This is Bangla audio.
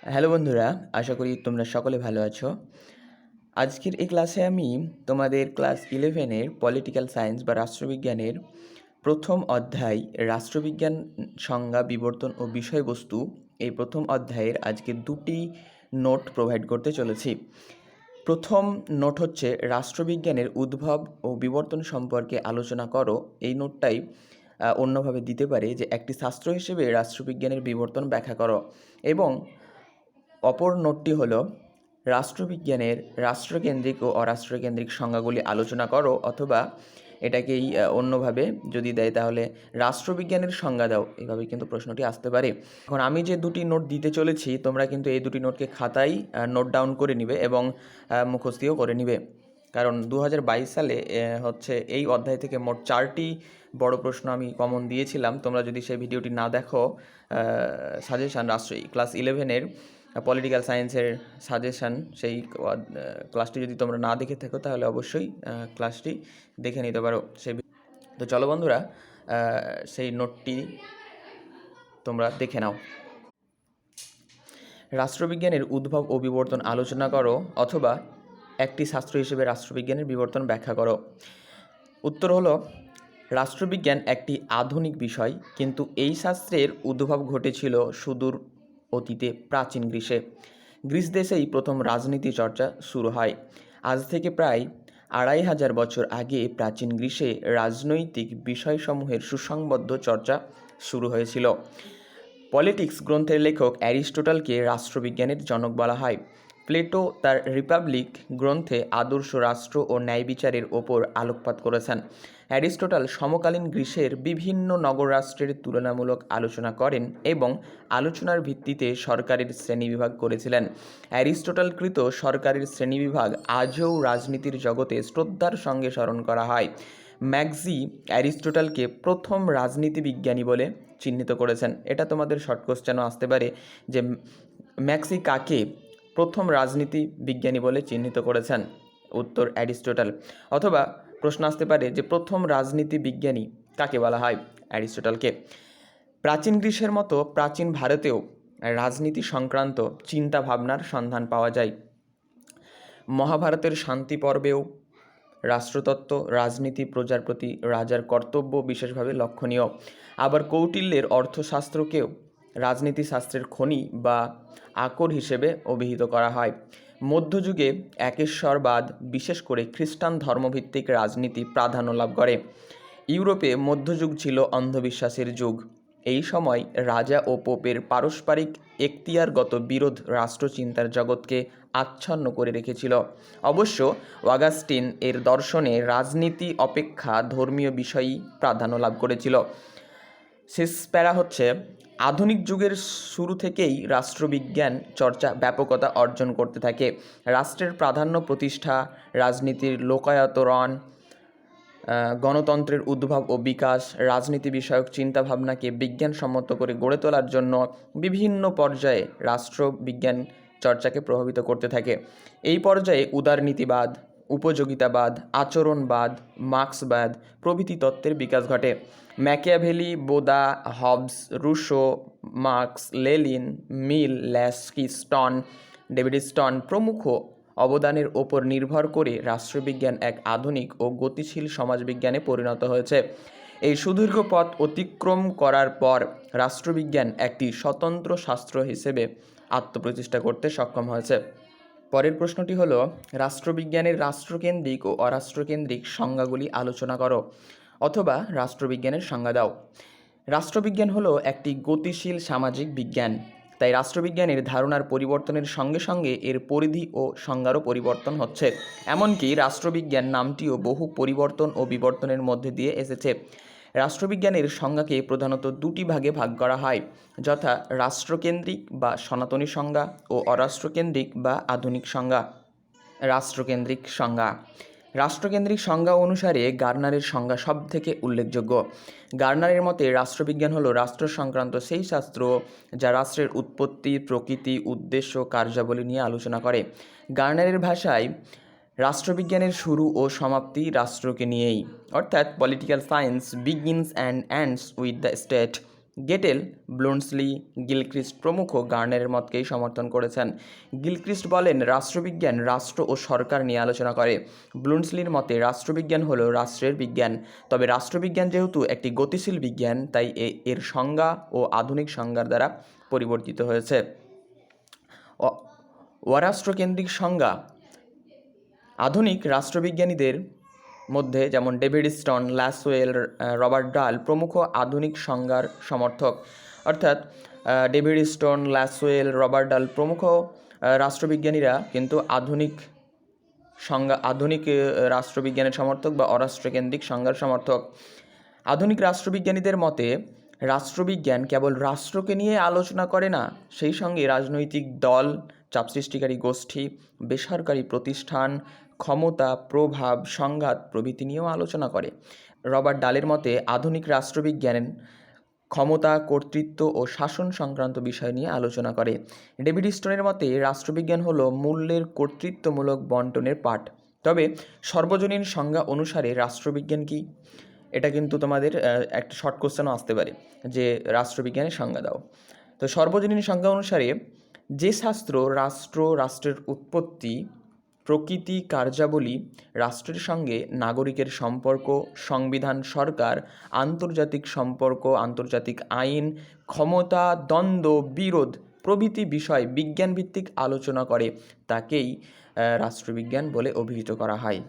হ্যালো বন্ধুরা, আশা করি তোমরা সকলে ভালো আছো। আজকের এই ক্লাসে আমি তোমাদের ক্লাস 11-এর পলিটিক্যাল সায়েন্স বা রাষ্ট্রবিজ্ঞানের প্রথম অধ্যায় রাষ্ট্রবিজ্ঞান সংজ্ঞা, বিবর্তন ও বিষয়বস্তু, এই প্রথম অধ্যায়ের আজকে দুটি নোট প্রোভাইড করতে চলেছি। প্রথম নোট হচ্ছে রাষ্ট্রবিজ্ঞানের উদ্ভব ও বিবর্তন সম্পর্কে আলোচনা করো। এই নোটটাই অন্যভাবে দিতে পারে যে একটি শাস্ত্র হিসেবে রাষ্ট্রবিজ্ঞানের বিবর্তন ব্যাখ্যা করো, এবং অপর নোটটি হলো রাষ্ট্রবিজ্ঞানের রাষ্ট্রকেন্দ্রিক ও অরাষ্ট্রকেন্দ্রিক সংজ্ঞাগুলি আলোচনা করো, অথবা এটাকেই অন্যভাবে যদি দেয় তাহলে রাষ্ট্রবিজ্ঞানের সংজ্ঞা দাও। এভাবে কিন্তু প্রশ্নটি আসতে পারে। এখন আমি যে দুটি নোট দিতে চলেছি, তোমরা কিন্তু এই দুটি নোটকে খাতায় নোট ডাউন করে নিবে এবং মুখস্থিও করে নিবে, কারণ 2022 সালে হচ্ছে এই অধ্যায় থেকে মোট 4টি বড় প্রশ্ন আমি কমন দিয়েছিলাম। তোমরা যদি সেই ভিডিওটি না দেখো, সাজেশান ক্লাস 11-এর পলিটিক্যাল সায়েন্সের সাজেশান, সেই ক্লাসটি যদি তোমরা না দেখে থাকো তাহলে অবশ্যই ক্লাসটি দেখে নিতে পারো। তো চলো বন্ধুরা, সেই নোটটি তোমরা দেখে নাও। রাষ্ট্রবিজ্ঞানের উদ্ভব ও বিবর্তন আলোচনা করো, অথবা একটি শাস্ত্র হিসেবে রাষ্ট্রবিজ্ঞানের বিবর্তন ব্যাখ্যা করো। উত্তর হলো, রাষ্ট্রবিজ্ঞান একটি আধুনিক বিষয়, কিন্তু এই শাস্ত্রের উদ্ভব ঘটেছিল সুদূর অতীতে, প্রাচীন গ্রীসে। গ্রিস দেশেই প্রথম রাজনীতি চর্চা শুরু হয়। আজ থেকে প্রায় 2500 বছর আগে প্রাচীন গ্রীসে রাজনৈতিক বিষয়সমূহের সুসংবদ্ধ চর্চা শুরু হয়েছিল। পলিটিক্স গ্রন্থের লেখক অ্যারিস্টটলকে রাষ্ট্রবিজ্ঞানের জনক বলা হয়। প্লেটো তার রিপাবলিক গ্রন্থে আদর্শ রাষ্ট্র ও ন্যায়বিচারের ওপর আলোকপাত করেছেন। অ্যারিস্টটল সমকালীন গ্রীসের বিভিন্ন নগররাষ্ট্রের তুলনামূলক আলোচনা করেন এবং আলোচনার ভিত্তিতে সরকারের শ্রেণীবিভাগ করেছিলেন। অ্যারিস্টটলকৃত সরকারের শ্রেণীবিভাগ আজও রাজনীতির জগতে শ্রদ্ধার সঙ্গে স্মরণ করা হয়। ম্যাকজি অ্যারিস্টটলকে প্রথম রাজনীতি বিজ্ঞানী বলে চিহ্নিত করেছেন। এটা তোমাদের শর্ট কোশ্চেনও আসতে পারে যে ম্যাক্সি কাকে প্রথম রাজনীতি বিজ্ঞানী বলে চিহ্নিত করেছেন। উত্তর অ্যারিস্টটল। অথবা প্রশ্ন আসতে পারে যে প্রথম রাজনীতি বিজ্ঞানী কাকে বলা হয়, অ্যারিস্টটলকে। প্রাচীন গ্রীসের মতো প্রাচীন ভারতেও রাজনীতি সংক্রান্ত চিন্তা ভাবনার সন্ধান পাওয়া যায়। মহাভারতের শান্তি পর্বেও রাষ্ট্রতত্ত্ব, রাজনীতি, প্রজার প্রতি রাজার কর্তব্য বিশেষভাবে লক্ষণীয়। আবার কৌটিল্যের অর্থশাস্ত্রকেও রাজনীতিশাস্ত্রের খনি বা আকর হিসেবে অভিহিত করা হয়। মধ্যযুগে একেশ্বরবাদ, বিশেষ করে খ্রিস্টান ধর্মভিত্তিক রাজনীতি প্রাধান্য লাভ করে। ইউরোপে মধ্যযুগ ছিল অন্ধবিশ্বাসের যুগ। এই সময় রাজা ও পোপের পারস্পরিক এখতিয়ারগত বিরোধ রাষ্ট্রচিন্তার জগৎকে আচ্ছন্ন করে রেখেছিল। অবশ্য অগাস্টিন এর দর্শনে রাজনীতি অপেক্ষা ধর্মীয় বিষয়ই প্রাধান্য লাভ করেছিল। শেষ প্যারা হচ্ছে, আধুনিক যুগের শুরু থেকেই রাষ্ট্রবিজ্ঞান চর্চা ব্যাপকতা অর্জন করতে থাকে। রাষ্ট্রের প্রাধান্য প্রতিষ্ঠা, রাজনীতির লোকায়তরণ, গণতন্ত্রের উদ্ভব ও বিকাশ, রাজনীতি বিষয়ক চিন্তাভাবনাকে বিজ্ঞানসম্মত করে গড়ে তোলার জন্য বিভিন্ন পর্যায়ে রাষ্ট্রবিজ্ঞান চর্চাকে প্রভাবিত করতে থাকে। এই পর্যায়ে উদারনীতিবাদ, উপযোগিতাবাদ, আচরণবাদ, মার্ক্সবাদ প্রভৃতি তত্ত্বের বিকাশ ঘটে। Machiavelli, Bodin, Hobbes, Rousseau, Marx, Lenin, Mill, Laski, Easton, David Easton প্রমুখ অবদানের ওপর নির্ভর করে রাষ্ট্রবিজ্ঞান এক আধুনিক ও গতিশীল সমাজবিজ্ঞানে পরিণত হয়েছে। এই সুদীর্ঘ পথ অতিক্রম করার পর রাষ্ট্রবিজ্ঞান একটি স্বতন্ত্র শাস্ত্র হিসেবে আত্মপ্রতিষ্ঠা করতে সক্ষম হয়েছে। পরের প্রশ্নটি হলো, রাষ্ট্রবিজ্ঞানের রাষ্ট্রকেন্দ্রিক ও অরাষ্ট্রকেন্দ্রিক সংজ্ঞাগুলি আলোচনা করো, অথবা রাষ্ট্রবিজ্ঞানের সংজ্ঞা দাও। রাষ্ট্রবিজ্ঞান হলো একটি গতিশীল সামাজিক বিজ্ঞান। তাই রাষ্ট্রবিজ্ঞানের ধারণার পরিবর্তনের সঙ্গে সঙ্গে এর পরিধি ও সংজ্ঞারও পরিবর্তন হচ্ছে। এমনকি রাষ্ট্রবিজ্ঞান নামটিও বহু পরিবর্তন ও বিবর্তনের মধ্যে দিয়ে এসেছে। রাষ্ট্রবিজ্ঞানের সংজ্ঞাকে প্রধানত দুটি ভাগে ভাগ করা হয়, যথা রাষ্ট্রকেন্দ্রিক বা সনাতনী সংজ্ঞা ও অরাষ্ট্রকেন্দ্রিক বা আধুনিক সংজ্ঞা। রাষ্ট্রকেন্দ্রিক সংজ্ঞা। রাষ্ট্রকেন্দ্রিক সংজ্ঞা অনুসারে গার্নারের সংজ্ঞা সব থেকে উল্লেখযোগ্য। গার্নারের মতে রাষ্ট্রবিজ্ঞান হলো রাষ্ট্র সংক্রান্ত সেই শাস্ত্র যা রাষ্ট্রের উৎপত্তি, প্রকৃতি, উদ্দেশ্য, কার্যাবলী নিয়ে আলোচনা করে। গার্নারের ভাষায় রাষ্ট্রবিজ্ঞানের শুরু ও সমাপ্তি রাষ্ট্রকে নিয়েই, অর্থাৎ political science begins and ends with the state. Gettell, Bluntschli, Gilchrist প্রমুখ গার্নারের মতকেই সমর্থন করেছেন। গিলক্রিস্ট বলেন, রাষ্ট্রবিজ্ঞান রাষ্ট্র ও সরকার নিয়ে আলোচনা করে। ব্লুন্টসলির মতে রাষ্ট্রবিজ্ঞান হলো রাষ্ট্রের বিজ্ঞান। তবে রাষ্ট্রবিজ্ঞান যেহেতু একটি গতিশীল বিজ্ঞান, তাই এর সংজ্ঞা ও আধুনিক সংজ্ঞার দ্বারা পরিবর্তিত হয়েছে। অরাষ্ট্রকেন্দ্রিক সংজ্ঞা। আধুনিক রাষ্ট্রবিজ্ঞানীদের মধ্যে যেমন ডেভিড স্টোন, ল্যাসওয়েল, রবার্ট ডাল প্রমুখ আধুনিক সংজ্ঞার সমর্থক। অর্থাৎ ডেভিড স্টোন, ল্যাসওয়েল, রবার্ট ডাল প্রমুখ রাষ্ট্রবিজ্ঞানীরা কিন্তু আধুনিক রাষ্ট্রবিজ্ঞানের সমর্থক বা অরাষ্ট্রকেন্দ্রিক সংজ্ঞার সমর্থক। আধুনিক রাষ্ট্রবিজ্ঞানীদের মতে রাষ্ট্রবিজ্ঞান কেবল রাষ্ট্রকে নিয়ে আলোচনা করে না, সেই সঙ্গে রাজনৈতিক দল, চাপ সৃষ্টিকারী গোষ্ঠী, বেসরকারি প্রতিষ্ঠান, ক্ষমতা, প্রভাব, সংঘাত প্রভৃতি নিয়েও আলোচনা করে। রবার্ট ডালের মতে আধুনিক রাষ্ট্রবিজ্ঞান ক্ষমতা, কর্তৃত্ব ও শাসন সংক্রান্ত বিষয় নিয়ে আলোচনা করে। ডেভিড স্টোনের মতে রাষ্ট্রবিজ্ঞান হলো মূল্যের কর্তৃত্বমূলক বন্টনের পাঠ। তবে সর্বজনীন সংজ্ঞা অনুসারে রাষ্ট্রবিজ্ঞান কি? এটা কিন্তু তোমাদের একটা শর্ট কোশ্চেনও আসতে পারে যে রাষ্ট্রবিজ্ঞানের সংজ্ঞা দাও। তো সর্বজনীন সংজ্ঞা অনুসারে যে শাস্ত্র রাষ্ট্রের উৎপত্তি, প্রকৃতি, কার্যাবলী, রাষ্ট্রের সঙ্গে নাগরিকের সম্পর্ক, সংবিধান, সরকার, আন্তর্জাতিক সম্পর্ক, আন্তর্জাতিক আইন, ক্ষমতা, দ্বন্দ্ব, বিরোধ প্রভৃতি বিষয় বিজ্ঞানভিত্তিক আলোচনা করে, তাকেই রাষ্ট্রবিজ্ঞান বলে অভিহিত করা হয়।